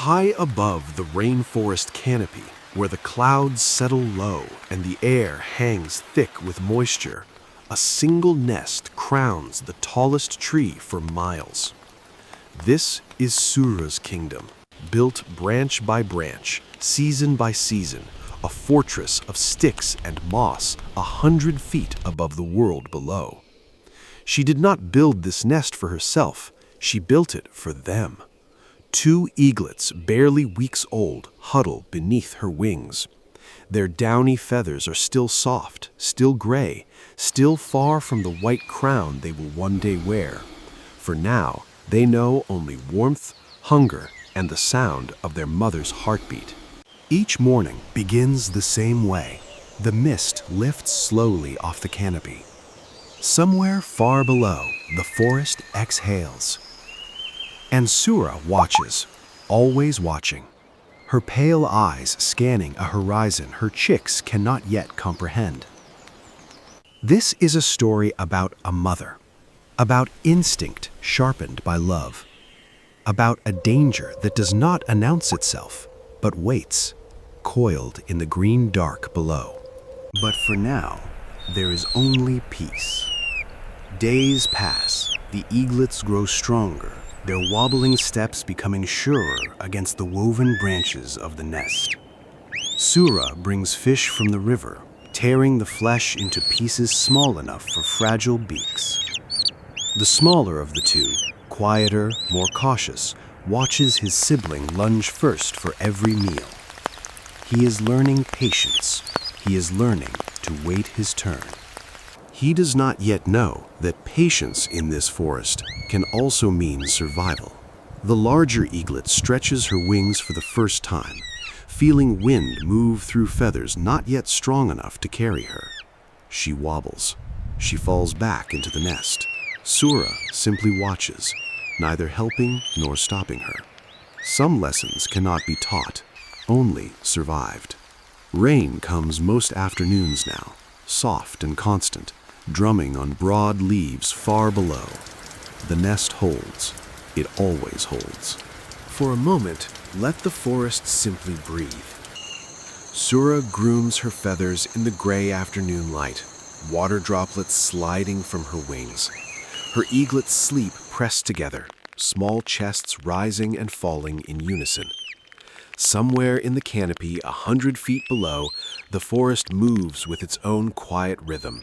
High above the rainforest canopy, where the clouds settle low and the air hangs thick with moisture, a single nest crowns the tallest tree for miles. This is Sura's kingdom, built branch by branch, season by season, a fortress of sticks and moss 100 feet above the world below. She did not build this nest for herself, she built it for them. 2 eaglets, barely weeks old, huddle beneath her wings. Their downy feathers are still soft, still gray, still far from the white crown they will one day wear. For now, they know only warmth, hunger, and the sound of their mother's heartbeat. Each morning begins the same way. The mist lifts slowly off the canopy. Somewhere far below, the forest exhales. And Sura watches, always watching. Her pale eyes scanning a horizon her chicks cannot yet comprehend. This is a story about a mother, about instinct sharpened by love, about a danger that does not announce itself, but waits, coiled in the green dark below. But for now, there is only peace. Days pass, the eaglets grow stronger, their wobbling steps becoming surer against the woven branches of the nest. Sura brings fish from the river, tearing the flesh into pieces small enough for fragile beaks. The smaller of the two, quieter, more cautious, watches his sibling lunge first for every meal. He is learning patience. He is learning to wait his turn. He does not yet know that patience in this forest can also mean survival. The larger eaglet stretches her wings for the first time, feeling wind move through feathers not yet strong enough to carry her. She wobbles. She falls back into the nest. Sura simply watches, neither helping nor stopping her. Some lessons cannot be taught, only survived. Rain comes most afternoons now, soft and constant, drumming on broad leaves far below. The nest holds. It always holds. For a moment, let the forest simply breathe. Sura grooms her feathers in the gray afternoon light, water droplets sliding from her wings. Her eaglets sleep pressed together, small chests rising and falling in unison. Somewhere in the canopy 100 feet below, the forest moves with its own quiet rhythm.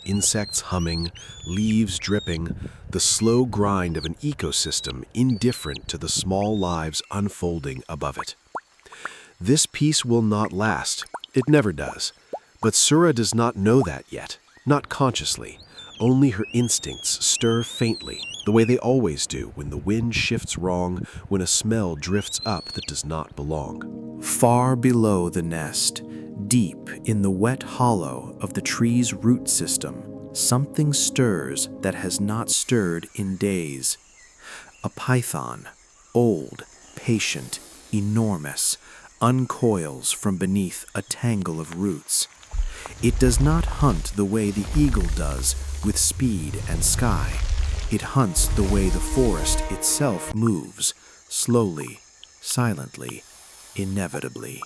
Insects humming, leaves dripping, the slow grind of an ecosystem indifferent to the small lives unfolding above it. This peace will not last. It never does. But Sura does not know that yet, not consciously. Only her instincts stir faintly, the way they always do when the wind shifts wrong, when a smell drifts up that does not belong. Far below the nest, deep in the wet hollow of the tree's root system, something stirs that has not stirred in days. A python, old, patient, enormous, uncoils from beneath a tangle of roots. It does not hunt the way the eagle does, with speed and sky. It hunts the way the forest itself moves, slowly, silently, inevitably.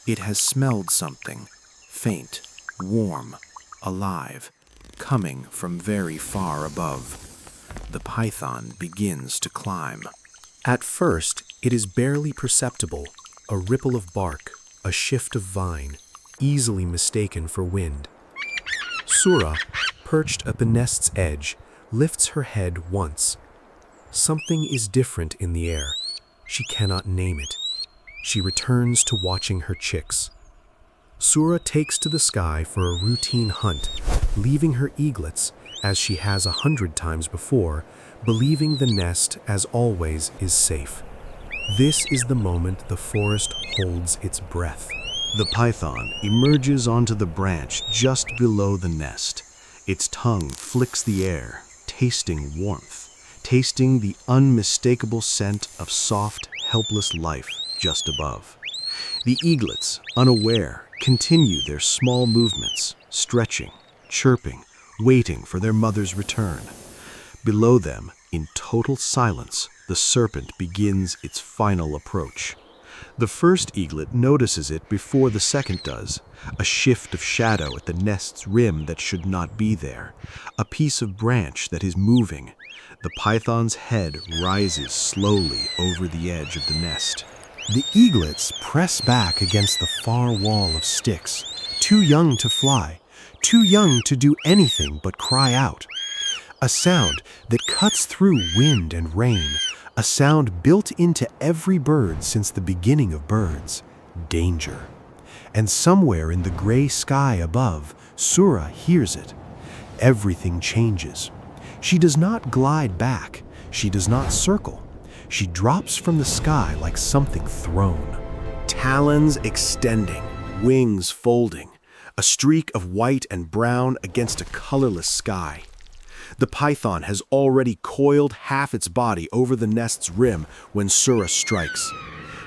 It has smelled something, faint, warm, alive, coming from very far above. The python begins to climb. At first, it is barely perceptible, a ripple of bark, a shift of vine, easily mistaken for wind. Sura, perched at the nest's edge, lifts her head once. Something is different in the air. She cannot name it. She returns to watching her chicks. Sura takes to the sky for a routine hunt, leaving her eaglets, as she has 100 times before, believing the nest, as always, is safe. This is the moment the forest holds its breath. The python emerges onto the branch just below the nest. Its tongue flicks the air, tasting warmth, tasting the unmistakable scent of soft, helpless life just above. The eaglets, unaware, continue their small movements, stretching, chirping, waiting for their mother's return. Below them, in total silence, the serpent begins its final approach. The first eaglet notices it before the second does, a shift of shadow at the nest's rim that should not be there, a piece of branch that is moving. The python's head rises slowly over the edge of the nest. The eaglets press back against the far wall of sticks, too young to fly, too young to do anything but cry out. A sound that cuts through wind and rain, a sound built into every bird since the beginning of birds, danger. And somewhere in the gray sky above, Sura hears it. Everything changes. She does not glide back. She does not circle. She drops from the sky like something thrown. Talons extending, wings folding, a streak of white and brown against a colorless sky. The python has already coiled half its body over the nest's rim when Sura strikes.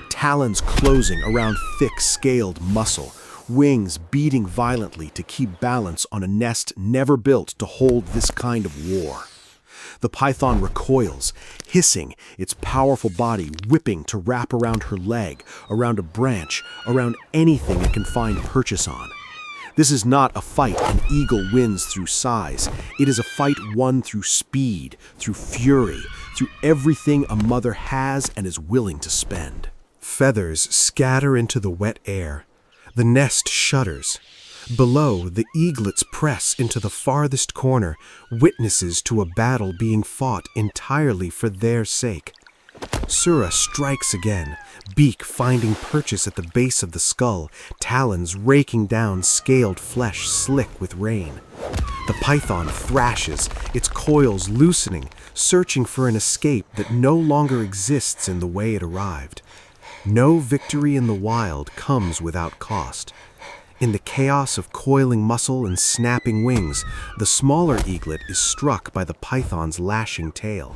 Talons closing around thick, scaled muscle, wings beating violently to keep balance on a nest never built to hold this kind of war. The python recoils, hissing, its powerful body whipping to wrap around her leg, around a branch, around anything it can find purchase on. This is not a fight an eagle wins through size. It is a fight won through speed, through fury, through everything a mother has and is willing to spend. Feathers scatter into the wet air. The nest shudders. Below, the eaglets press into the farthest corner, witnesses to a battle being fought entirely for their sake. Sura strikes again, beak finding purchase at the base of the skull, talons raking down scaled flesh slick with rain. The python thrashes, its coils loosening, searching for an escape that no longer exists in the way it arrived. No victory in the wild comes without cost. In the chaos of coiling muscle and snapping wings, the smaller eaglet is struck by the python's lashing tail.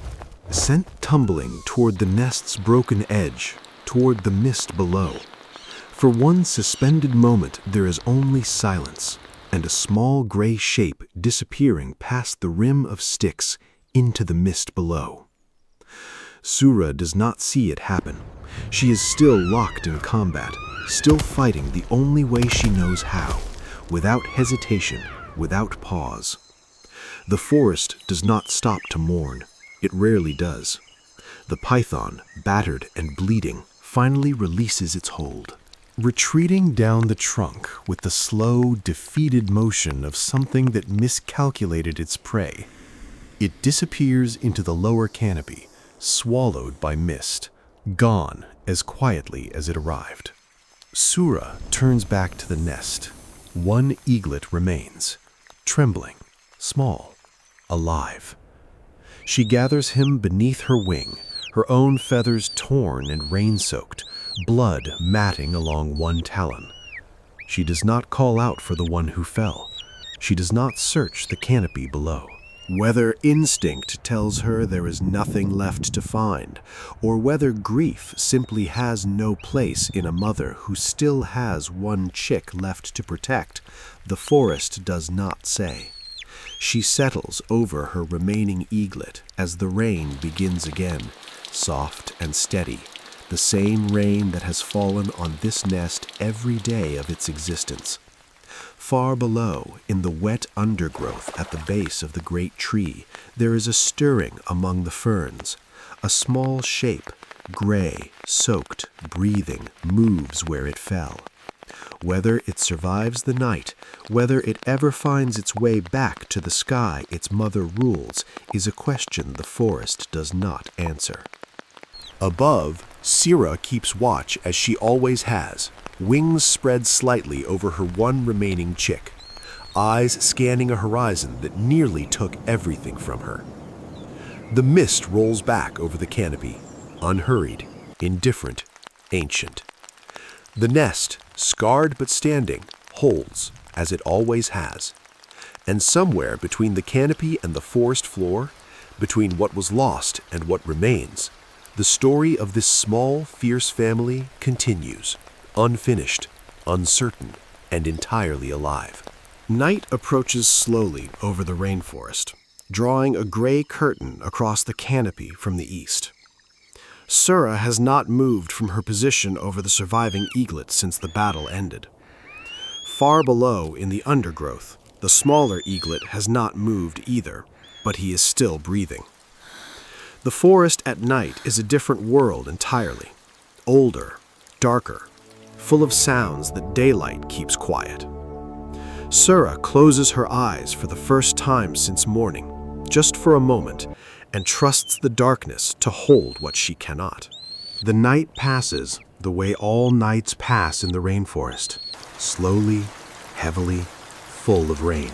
Sent tumbling toward the nest's broken edge, toward the mist below. For one suspended moment there is only silence, and a small gray shape disappearing past the rim of sticks into the mist below. Sura does not see it happen. She is still locked in combat, still fighting the only way she knows how, without hesitation, without pause. The forest does not stop to mourn. It rarely does. The python, battered and bleeding, finally releases its hold. Retreating down the trunk with the slow, defeated motion of something that miscalculated its prey, it disappears into the lower canopy, swallowed by mist, gone as quietly as it arrived. Sura turns back to the nest. One eaglet remains, trembling, small, alive. She gathers him beneath her wing, her own feathers torn and rain-soaked, blood matting along one talon. She does not call out for the one who fell. She does not search the canopy below. Whether instinct tells her there is nothing left to find, or whether grief simply has no place in a mother who still has one chick left to protect, the forest does not say. She settles over her remaining eaglet as the rain begins again, soft and steady, the same rain that has fallen on this nest every day of its existence. Far below, in the wet undergrowth at the base of the great tree, there is a stirring among the ferns. A small shape, gray, soaked, breathing, moves where it fell. Whether it survives the night, whether it ever finds its way back to the sky its mother rules, is a question the forest does not answer. Above, Sura keeps watch as she always has, wings spread slightly over her one remaining chick, eyes scanning a horizon that nearly took everything from her. The mist rolls back over the canopy, unhurried, indifferent, ancient. The nest, scarred but standing, holds, as it always has. And somewhere between the canopy and the forest floor, between what was lost and what remains, the story of this small, fierce family continues, unfinished, uncertain, and entirely alive. Night approaches slowly over the rainforest, drawing a gray curtain across the canopy from the east. Sura has not moved from her position over the surviving eaglet since the battle ended. Far below, in the undergrowth, the smaller eaglet has not moved either, but he is still breathing. The forest at night is a different world entirely. Older, darker, full of sounds that daylight keeps quiet. Sura closes her eyes for the first time since morning, just for a moment, and trusts the darkness to hold what she cannot. The night passes the way all nights pass in the rainforest, slowly, heavily, full of rain.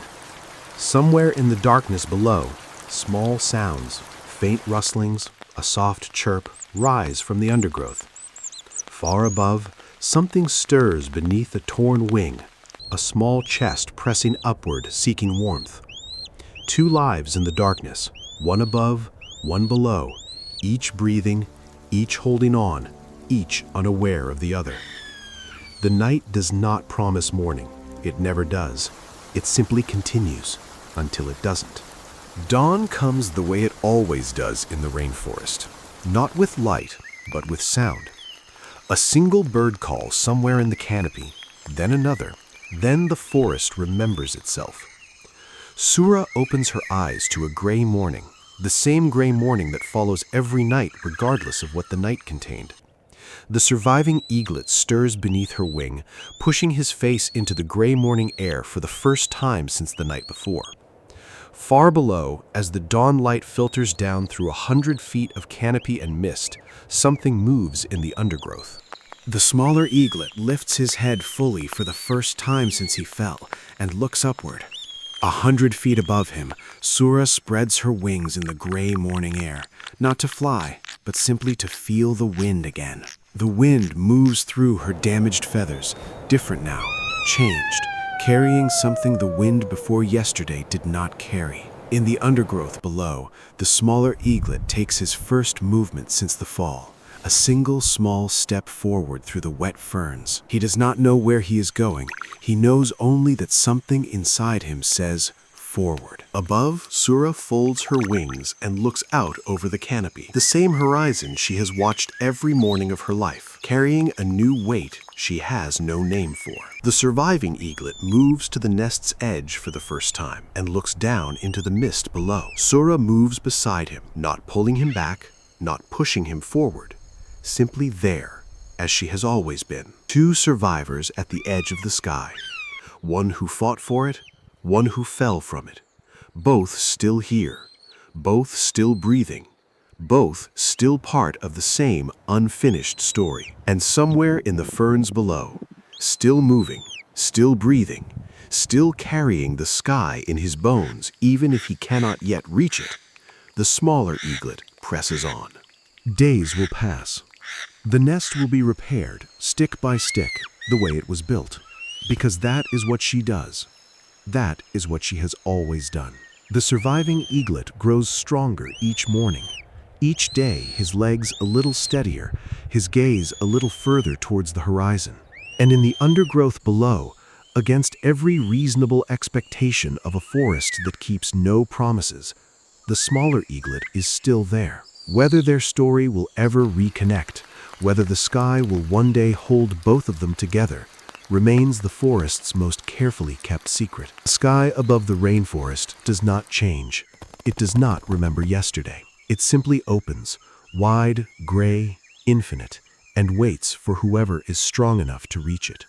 Somewhere in the darkness below, small sounds, faint rustlings, a soft chirp rise from the undergrowth. Far above, something stirs beneath a torn wing, a small chest pressing upward, seeking warmth. Two lives in the darkness, one above, one below, each breathing, each holding on, each unaware of the other. The night does not promise morning. It never does. It simply continues until it doesn't. Dawn comes the way it always does in the rainforest, not with light, but with sound. A single bird call somewhere in the canopy, then another, then the forest remembers itself. Sura opens her eyes to a gray morning, the same gray morning that follows every night regardless of what the night contained. The surviving eaglet stirs beneath her wing, pushing his face into the gray morning air for the first time since the night before. Far below, as the dawn light filters down through 100 feet of canopy and mist, something moves in the undergrowth. The smaller eaglet lifts his head fully for the first time since he fell and looks upward. 100 feet above him, Sura spreads her wings in the gray morning air, not to fly, but simply to feel the wind again. The wind moves through her damaged feathers, different now, changed, carrying something the wind before yesterday did not carry. In the undergrowth below, the smaller eaglet takes his first movement since the fall, a single small step forward through the wet ferns. He does not know where he is going. He knows only that something inside him says, forward. Above, Sura folds her wings and looks out over the canopy, the same horizon she has watched every morning of her life, carrying a new weight she has no name for. The surviving eaglet moves to the nest's edge for the first time and looks down into the mist below. Sura moves beside him, not pulling him back, not pushing him forward, simply there, as she has always been. Two survivors at the edge of the sky, one who fought for it, one who fell from it, both still here, both still breathing, both still part of the same unfinished story. And somewhere in the ferns below, still moving, still breathing, still carrying the sky in his bones even if he cannot yet reach it, the smaller eaglet presses on. Days will pass. The nest will be repaired, stick by stick, the way it was built, because that is what she does. That is what she has always done. The surviving eaglet grows stronger each morning. Each day, his legs a little steadier, his gaze a little further towards the horizon. And in the undergrowth below, against every reasonable expectation of a forest that keeps no promises, the smaller eaglet is still there. Whether their story will ever reconnect, whether the sky will one day hold both of them together, remains the forest's most carefully kept secret. The sky above the rainforest does not change. It does not remember yesterday. It simply opens, wide, gray, infinite, and waits for whoever is strong enough to reach it.